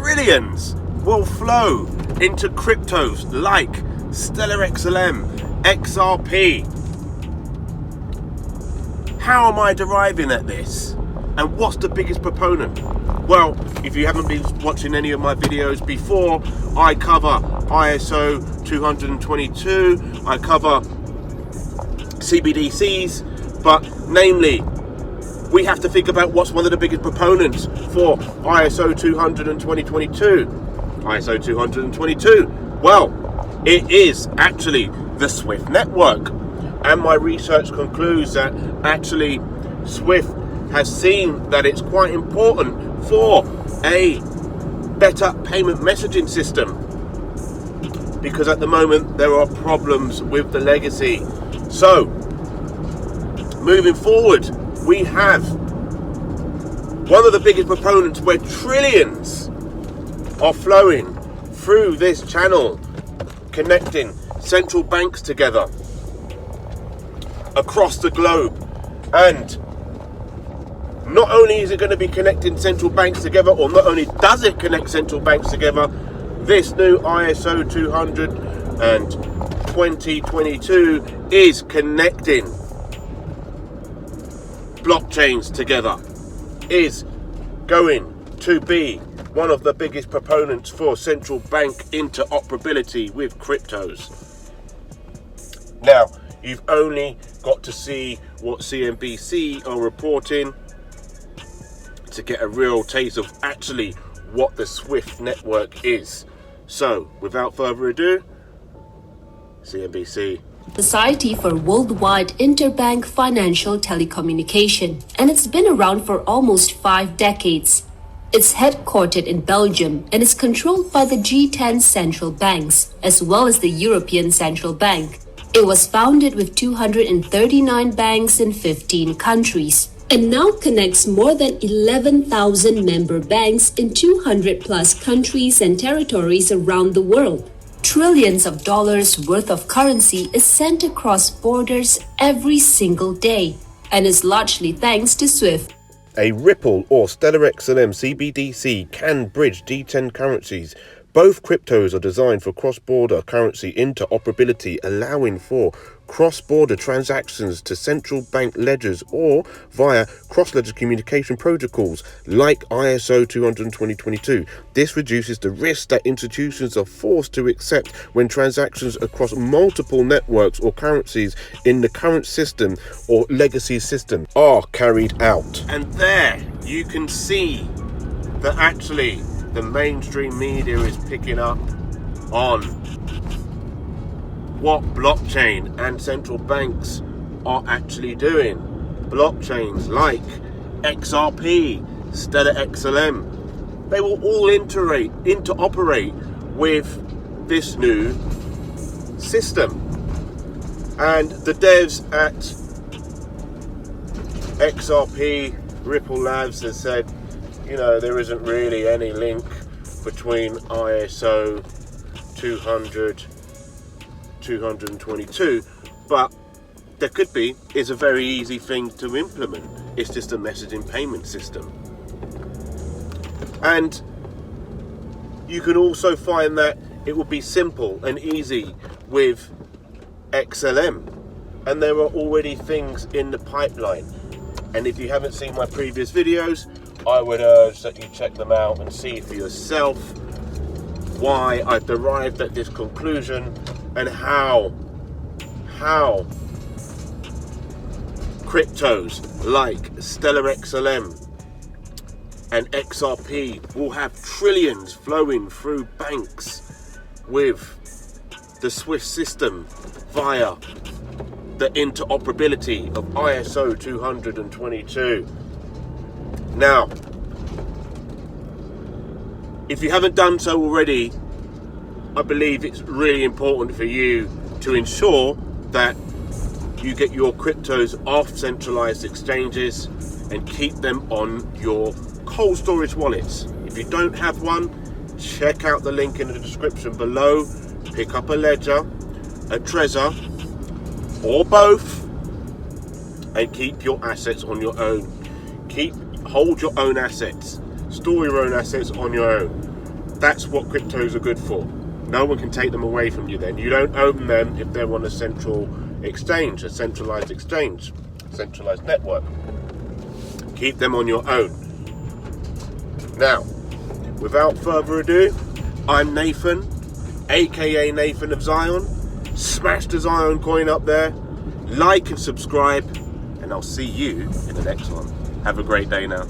trillions will flow into cryptos like Stellar XLM, XRP. How am I deriving at this? And what's the biggest proponent? Well, if you haven't been watching any of my videos before, I cover ISO20022, I cover CBDCs, but namely, we have to think about what's one of the biggest proponents for ISO20022. ISO20022, well, it is actually the SWIFT network. And my research concludes that actually SWIFT has seen that it's quite important for a better payment messaging system, because at the moment there are problems with the legacy. So moving forward, we have one of the biggest proponents where trillions are flowing through this channel, connecting central banks together across the globe. And not only is it going to be connecting central banks together, or not only does it connect central banks together, this new ISO20022 is connecting blockchains together, is going to be one of the biggest proponents for central bank interoperability with cryptos. Now, you've only got to see what CNBC are reporting to get a real taste of actually what the SWIFT network is. So, without further ado, CNBC. Society for Worldwide Interbank Financial Telecommunication, and it's been around for almost 5 decades. It's headquartered in Belgium and is controlled by the G10 central banks, as well as the European Central Bank. It was founded with 239 banks in 15 countries, and now connects more than 11,000 member banks in 200 plus countries and territories around the world. Trillions of dollars worth of currency is sent across borders every single day, and is largely thanks to SWIFT. A Ripple or Stellar XLM CBDC can bridge G10 currencies. Both cryptos are designed for cross-border currency interoperability, allowing for cross-border transactions to central bank ledgers or via cross-ledger communication protocols like ISO20022. This reduces the risk that institutions are forced to accept when transactions across multiple networks or currencies in the current system or legacy system are carried out. And there you can see that actually the mainstream media is picking up on what blockchain and central banks are actually doing. Blockchains like XRP, Stellar XLM, they will all interoperate with this new system. And the devs at XRP, Ripple Labs, has said, you know, there isn't really any link between ISO 200-222, but there could be. It's a very easy thing to implement. It's just a messaging payment system. And you can also find that it will be simple and easy with XLM, and there are already things in the pipeline. And if you haven't seen my previous videos, I would urge that you check them out and see for yourself why I've derived at this conclusion, and how cryptos like Stellar XLM and XRP will have trillions flowing through banks with the SWIFT system via the interoperability of ISO 20022. Now, if you haven't done so already, I believe it's really important for you to ensure that you get your cryptos off centralized exchanges and keep them on your cold storage wallets. If you don't have one, check out the link in the description below. Pick up a ledger, a Trezor, or both, and keep your assets on your own. Hold your own assets. Store your own assets on your own. That's what cryptos are good for. No one can take them away from you then. You don't own them if they're on a central exchange, a centralized exchange, centralized network. Keep them on your own. Now, without further ado, I'm Nathan, aka Nathan of Zion. Smash the Zion coin up there, like and subscribe, and I'll see you in the next one. Have a great day now.